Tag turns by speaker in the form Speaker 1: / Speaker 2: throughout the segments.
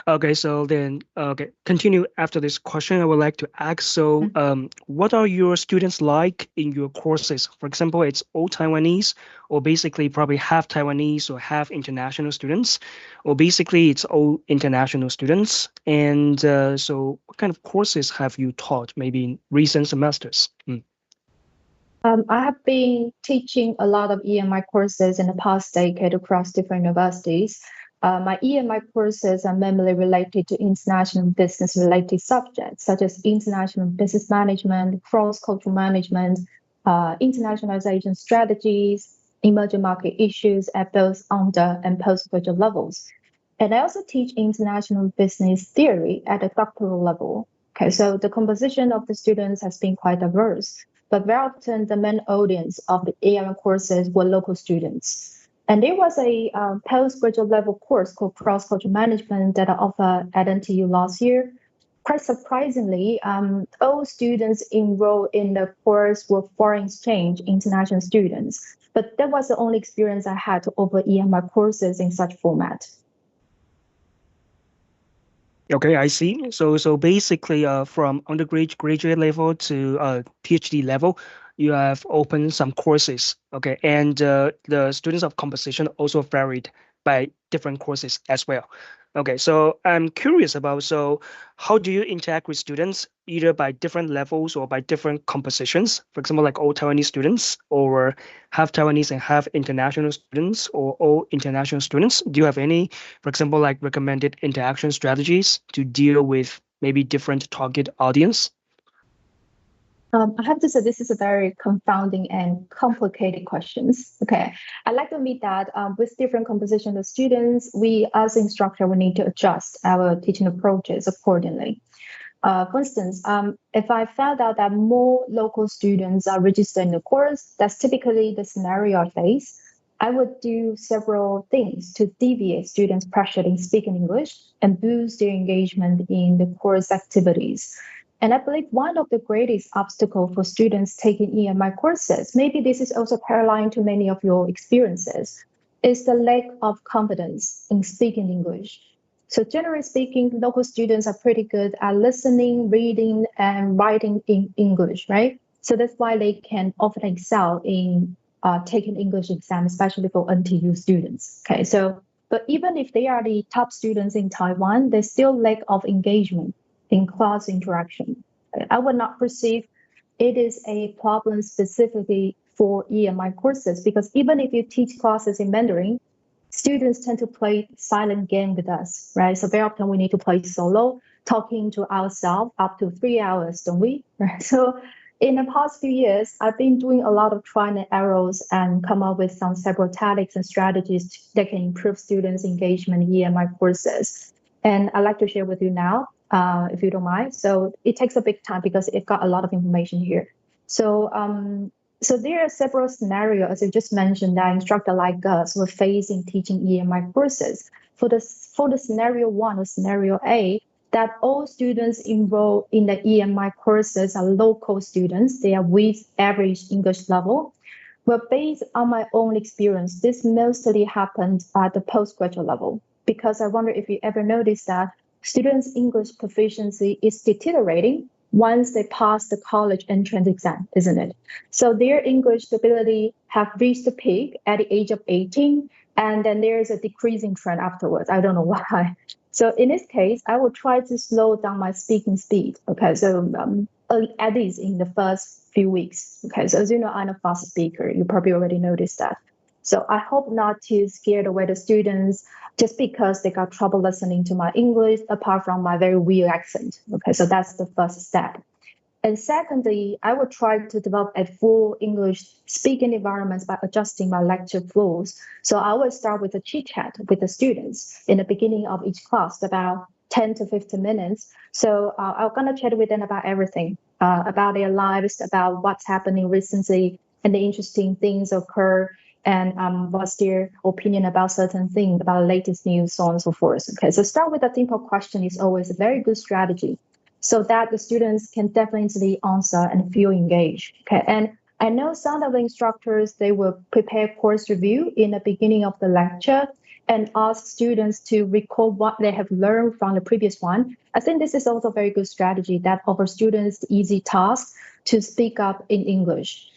Speaker 1: Okay, so then, okay, continue after this question. I would like to ask, so what are your students like in your courses? For example, it's all Taiwanese, or basically probably half Taiwanese or half international students, or basically it's all international students. And so what kind of courses have you taught maybe in recent semesters?
Speaker 2: I have been teaching a lot of EMI courses in the past decade across different universities. My EMI courses are mainly related to international business-related subjects, such as international business management, cross-cultural management, internationalization strategies, emerging market issues at both under and postgraduate levels. And I also teach international business theory at a doctoral level. Okay, so the composition of the students has been quite diverse, but very often the main audience of the EMI courses were local students. And there was a postgraduate level course called Cross-Cultural Management that I offered at NTU last year. Quite surprisingly, all students enrolled in the course were foreign exchange international students. But that was the only experience I had to offer EMI courses in such format.
Speaker 1: Okay, I see. So basically, from undergraduate, graduate level to PhD level, you have opened some courses. Okay, and the students of composition also varied by different courses as well. Okay, so I'm curious about, so how do you interact with students either by different levels or by different compositions? For example, like all Taiwanese students or half Taiwanese and half international students or all international students? Do you have any, for example, like recommended interaction strategies to deal with maybe different target audience?
Speaker 2: I have to say this is a very confounding and complicated questions. Okay, I'd like to admit that with different composition of students, we as instructor will need to adjust our teaching approaches accordingly. For instance, if I found out that more local students are registered in the course, that's typically the scenario I face. I would do several things to deviate students' pressure in speaking English and boost their engagement in the course activities. And I believe one of the greatest obstacles for students taking EMI courses, maybe this is also paralleling to many of your experiences, is the lack of confidence in speaking English. So generally speaking, local students are pretty good at listening, reading, and writing in English, right? So that's why they can often excel in taking English exam, especially for NTU students. Okay, so but even if they are the top students in Taiwan, there's still lack of engagement in class interaction. I would not perceive it is a problem specifically for EMI courses, because even if you teach classes in Mandarin, students tend to play silent game with us, right? So very often we need to play solo, talking to ourselves up to 3 hours, don't we? Right? So in the past few years, I've been doing a lot of trial and errors and come up with some several tactics and strategies that can improve students' engagement in EMI courses. And I'd like to share with you now, if you don't mind. So it takes a big time because it got a lot of information here. So there are several scenarios, as you just mentioned, that instructor like us will face in teaching EMI courses. For the scenario one or scenario A, that all students enrolled in the EMI courses are local students. They are with average English level. Well, based on my own experience, this mostly happened at the postgraduate level, because I wonder if you ever noticed that students' English proficiency is deteriorating once they pass the college entrance exam, isn't it? So their English ability have reached the peak at the age of 18, and then there's a decreasing trend afterwards. I don't know why. So in this case, I will try to slow down my speaking speed. Okay, so at least in the first few weeks. Okay, so as you know, I'm a fast speaker. You probably already noticed that. So I hope not to scare away the students just because they got trouble listening to my English, apart from my very weird accent. Okay, so that's the first step. And secondly, I will try to develop a full English speaking environment by adjusting my lecture flows. So I will start with a chit chat with the students in the beginning of each class, about 10 to 15 minutes. So I'm going to chat with them about everything, about their lives, about what's happening recently, and the interesting things occur, and what's their opinion about certain things, about the latest news, so on and so forth. Okay, so start with a simple question is always a very good strategy, so that the students can definitely answer and feel engaged. Okay, and I know some of the instructors, they will prepare course review in the beginning of the lecture, and ask students to recall what they have learned from the previous one. I think this is also a very good strategy that offers students the easy task to speak up in English.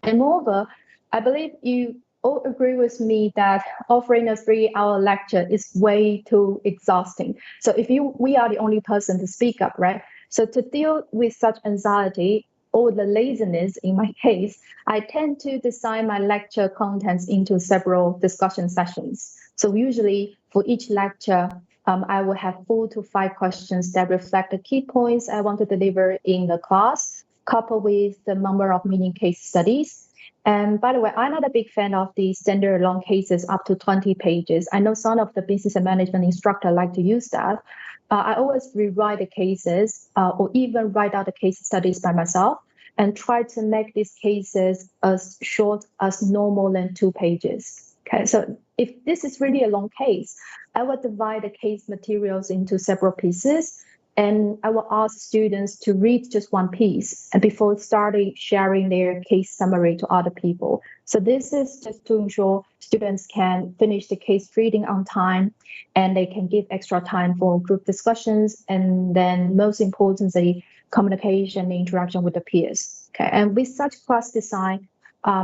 Speaker 2: And moreover, I believe you all agree with me that offering a 3-hour lecture is way too exhausting. So if we are the only person to speak up, right? So to deal with such anxiety or the laziness in my case, I tend to design my lecture contents into several discussion sessions. So usually for each lecture, I will have 4 to 5 questions that reflect the key points I want to deliver in the class, coupled with the number of mini case studies. And by the way, I'm not a big fan of the standard long cases up to 20 pages. I know some of the business and management instructors like to use that. I always rewrite the cases or even write out the case studies by myself and try to make these cases as short as normal than 2 pages. Okay, so if this is really a long case, I will divide the case materials into several pieces, and I will ask students to read just one piece and before starting sharing their case summary to other people. So this is just to ensure students can finish the case reading on time, and they can give extra time for group discussions, and then most importantly, communication and interaction with the peers. Okay, and with such class design,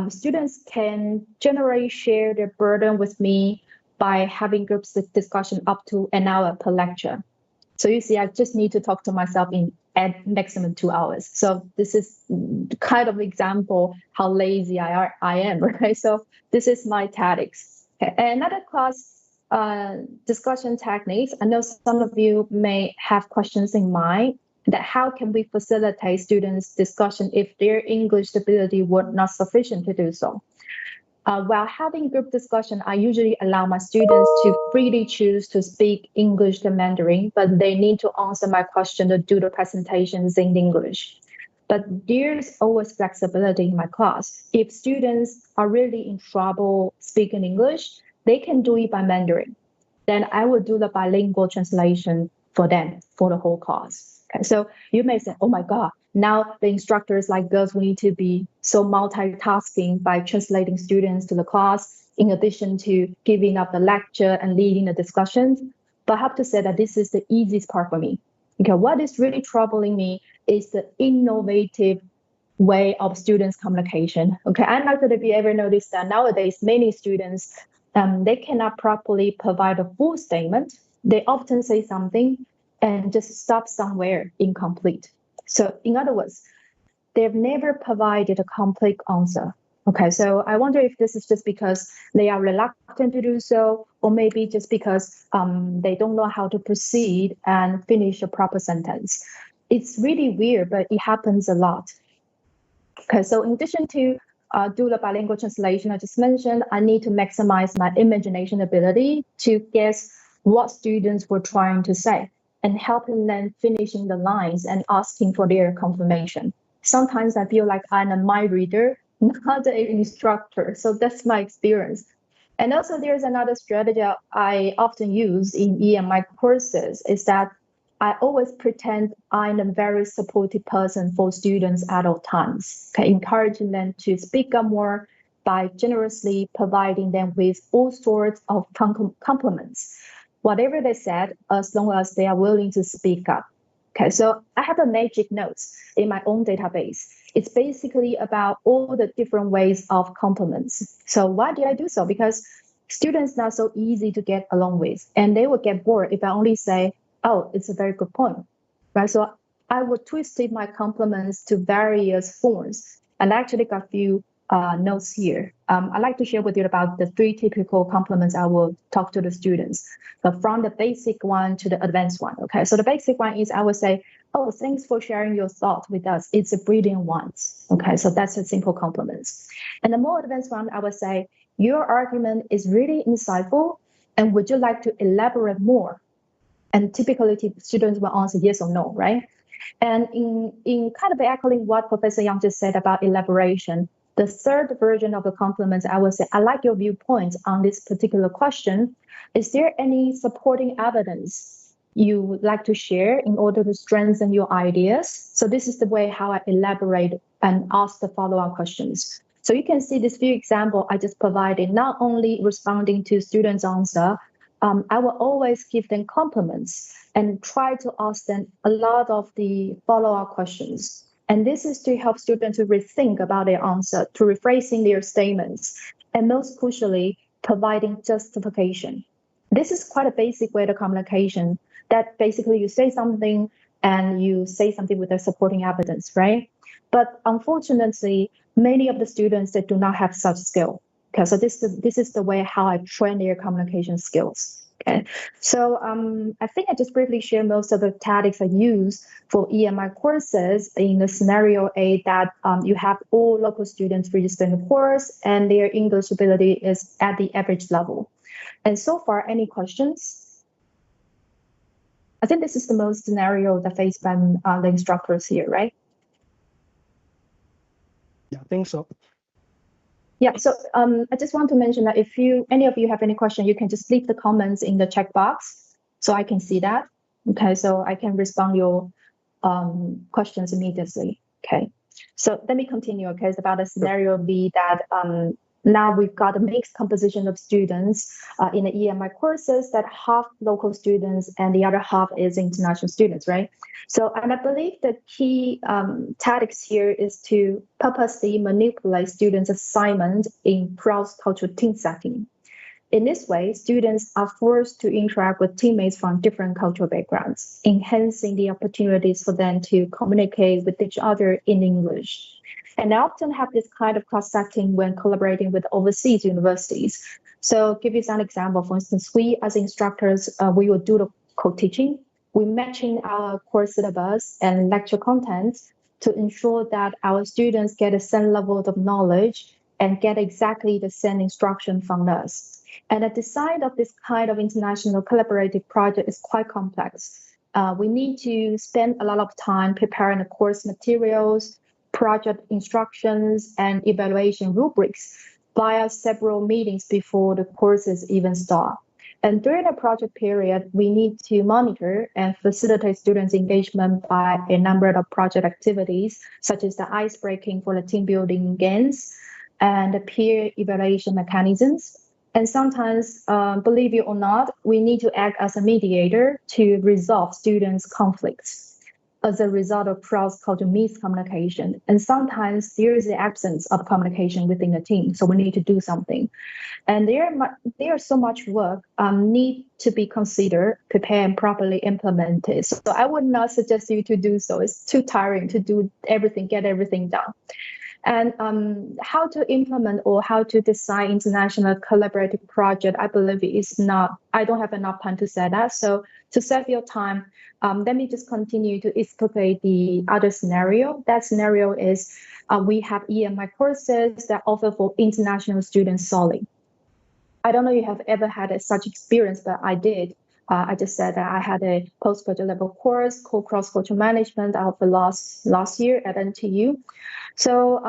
Speaker 2: students can generally share their burden with me by having groups discussion up to an hour per lecture. So you see, I just need to talk to myself at maximum 2 hours. So this is kind of example how lazy I am, right? So this is my tactics. Okay. Another class discussion techniques. I know some of you may have questions in mind that how can we facilitate students' discussion if their English ability were not sufficient to do so. While having group discussion, I usually allow my students to freely choose to speak English or Mandarin, but they need to answer my question or do the presentations in English. But there's always flexibility in my class. If students are really in trouble speaking English, they can do it by Mandarin. Then I will do the bilingual translation for them for the whole class. Okay, so you may say, oh my God, now the instructors like us, we need to be so multitasking by translating students to the class, in addition to giving up the lecture and leading the discussions. But I have to say that this is the easiest part for me. Okay, what is really troubling me is the innovative way of students' communication. Okay, I'm not going to be ever noticed that nowadays many students, they cannot properly provide a full statement. They often say something and just stop somewhere incomplete. So in other words, they've never provided a complete answer. Okay, so I wonder if this is just because they are reluctant to do so, or maybe just because they don't know how to proceed and finish a proper sentence. It's really weird, but it happens a lot. Okay, so in addition to do the bilingual translation I just mentioned, I need to maximize my imagination ability to guess what students were trying to say and helping them finishing the lines and asking for their confirmation. Sometimes I feel like I'm a mind reader, not an instructor. So that's my experience. And also there's another strategy I often use in EMI courses is that I always pretend I'm a very supportive person for students at all times, okay, encouraging them to speak up more by generously providing them with all sorts of compliments. Whatever they said, as long as they are willing to speak up. Okay, so I have a magic notes in my own database. It's basically about all the different ways of compliments. So why did I do so? Because students are not so easy to get along with, and they will get bored if I only say, oh, it's a very good point, right? So I would twist my compliments to various forms, and I actually got a few notes here. I'd like to share with you about the 3 typical compliments I will talk to the students, but from the basic one to the advanced one. Okay, so the basic one is I would say, oh, thanks for sharing your thought with us. It's a brilliant one. Okay, so that's a simple compliment. And the more advanced one, I would say, your argument is really insightful, and would you like to elaborate more? And typically students will answer yes or no, right? And in kind of echoing what Professor Yang just said about elaboration, the third version of the compliments, I would say, I like your viewpoints on this particular question. Is there any supporting evidence you would like to share in order to strengthen your ideas? So this is the way how I elaborate and ask the follow-up questions. So you can see this few example I just provided, not only responding to students' answer, I will always give them compliments and try to ask them a lot of the follow-up questions. And this is to help students to rethink about their answer, to rephrasing their statements, and most crucially, providing justification. This is quite a basic way of communication, that basically you say something and you say something with a supporting evidence, right? But unfortunately, many of the students that do not have such skill. Okay, so this is the way how I train their communication skills. Okay, so I think I just briefly share most of the tactics I use for EMI courses in the scenario A, that you have all local students register in the course and their English ability is at the average level. And so far, any questions? I think this is the most scenario that faced by the instructors here, right?
Speaker 1: Yeah, I think so.
Speaker 2: Yeah, so I just want to mention that if any of you have any question, you can just leave the comments in the check box so I can see that. Okay, so I can respond your questions immediately. Okay, so let me continue. Okay, it's about a scenario B that now we've got a mixed composition of students in the EMI courses, that half local students and the other half is international students, right? So, and I believe the key tactics here is to purposely manipulate students' assignment in cross-cultural team setting. In this way, students are forced to interact with teammates from different cultural backgrounds, enhancing the opportunities for them to communicate with each other in English. And I often have this kind of cross-setting when collaborating with overseas universities. So give you some example. For instance, we as instructors, we will do the co-teaching. We're matching our course syllabus and lecture contents to ensure that our students get the same level of knowledge and get exactly the same instruction from us. And the design of this kind of international collaborative project is quite complex. We need to spend a lot of time preparing the course materials, project instructions, and evaluation rubrics via several meetings before the courses even start. And during the project period, we need to monitor and facilitate students' engagement by a number of project activities, such as the ice breaking for the team building games and the peer evaluation mechanisms. And sometimes, believe it or not, we need to act as a mediator to resolve students' conflicts as a result of cross-cultural miscommunication. And sometimes there is the absence of communication within the team, so we need to do something. And there so much work need to be considered, prepared, and properly implemented. So I would not suggest you to do so. It's too tiring to do everything, get everything done. And how to implement or how to design international collaborative project, I believe is not, I don't have enough time to say that. So to save your time, let me just continue to explicate the other scenario. That scenario is we have EMI courses that offer for international students solely. I don't know if you have ever had such experience, but I did. I just said that I had a postgraduate level course called Cross-Cultural Management of the last year at NTU. So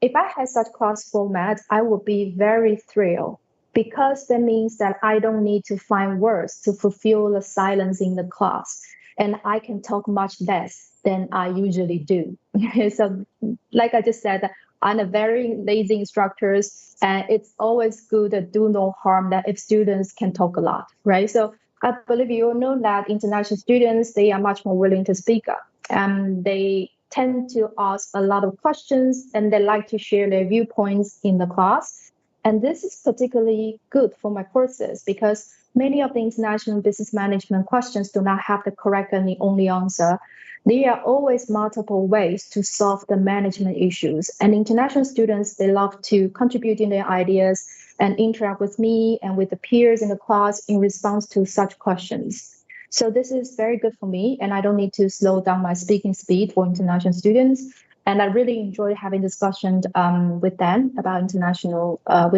Speaker 2: if I had such class format, I would be very thrilled, because that means that I don't need to find words to fulfill the silence in the class, and I can talk much less than I usually do. So like I just said, I'm a very lazy instructor, and it's always good to do no harm that if students can talk a lot, right? So I believe you all know that international students, they are much more willing to speak up. They tend to ask a lot of questions, and they like to share their viewpoints in the class. And this is particularly good for my courses, because many of the international business management questions do not have the correct and the only answer. There are always multiple ways to solve the management issues. And international students, they love to contribute in their ideas and interact with me and with the peers in the class in response to such questions. So this is very good for me, and I don't need to slow down my speaking speed for international students. And I really enjoy having discussions with them about with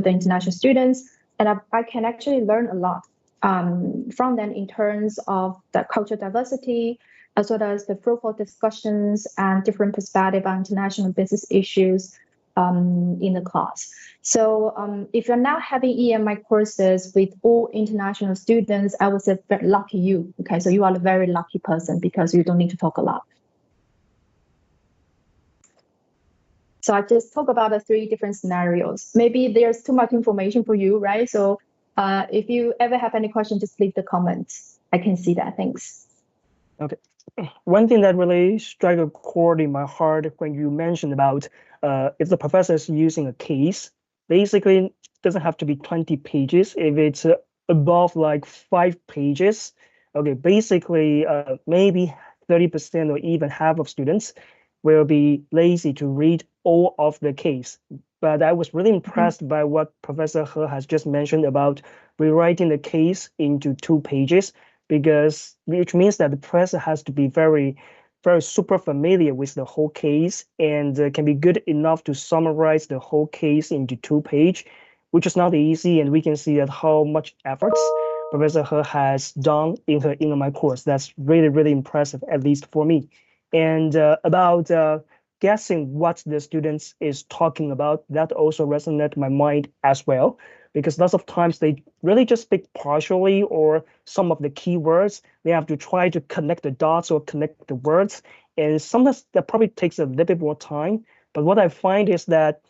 Speaker 2: the international students. And I can actually learn a lot from them in terms of the cultural diversity, as well as the fruitful discussions and different perspectives on international business issues in the class. So if you're now having EMI courses with all international students, I would say very lucky you. Okay, so you are a very lucky person, because you don't need to talk a lot. So I just talk about the 3 different scenarios. Maybe there's too much information for you, right? So if you ever have any question, just leave the comments. I can see that. Thanks.
Speaker 1: Okay. One thing that really struck a chord in my heart when you mentioned about if the professor is using a case, basically it doesn't have to be 20 pages. If it's above like 5 pages, okay, basically maybe 30% or even half of students will be lazy to read all of the case. But I was really impressed by what Professor He has just mentioned about rewriting the case into 2 pages, because which means that the professor has to be very super familiar with the whole case and can be good enough to summarize the whole case into 2 pages, which is not easy. And we can see that how much efforts Professor He has done in her EMI course. That's really, really impressive, at least for me. And about guessing what the students is talking about, that also resonated my mind as well, because lots of times they really just speak partially or some of the keywords. They have to try to connect the dots or connect the words. And sometimes that probably takes a little bit more time. But what I find is that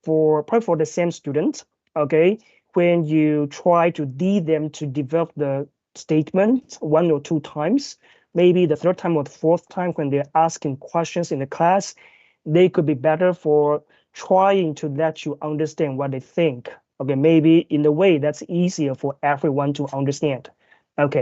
Speaker 1: probably for the same student, okay, when you try to lead them to develop the statement 1 or 2 times, maybe the 3rd time or the 4th time when they're asking questions in the class, they could be better for trying to let you understand what they think. Okay, maybe in a way that's easier for everyone to understand. Okay.